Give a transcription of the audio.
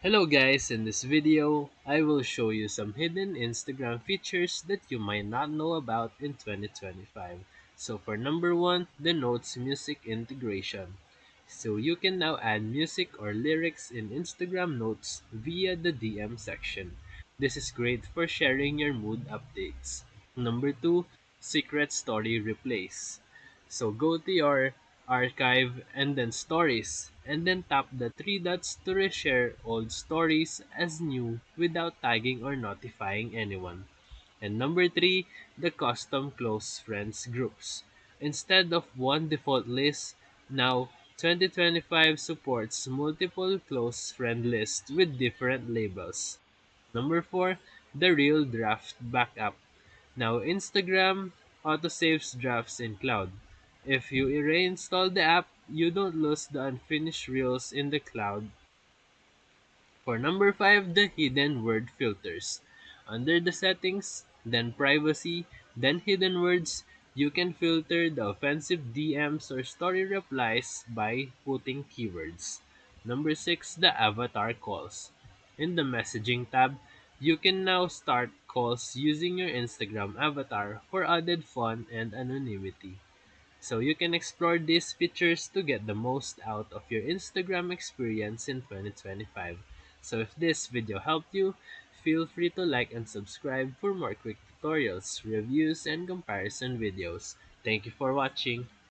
Hello guys, in this video, I will show you some hidden Instagram features that you might not know about in 2025. So for number 1, the Notes music integration. So you can now add music or lyrics in Instagram Notes via the DM section. This is great for sharing your mood updates. Number 2, secret story replays. So go to your archive and then stories and then tap the three dots to reshare old stories as new without tagging or notifying anyone. And number 3, the custom close friends groups. Instead of one default list, now 2025 supports multiple close friend lists with different labels. Number 4, the real draft backup. Now, Instagram autosaves drafts in cloud. If you reinstall the app, you don't lose the unfinished reels in the cloud. For number 5, the hidden word filters. Under the settings, then privacy, then hidden words, you can filter the offensive DMs or story replies by putting keywords. Number 6, the avatar calls. In the messaging tab, you can now start calls using your Instagram avatar for added fun and anonymity. So you can explore these features to get the most out of your Instagram experience in 2025. So if this video helped you, feel free to like and subscribe for more quick tutorials, reviews, and comparison videos. Thank you for watching.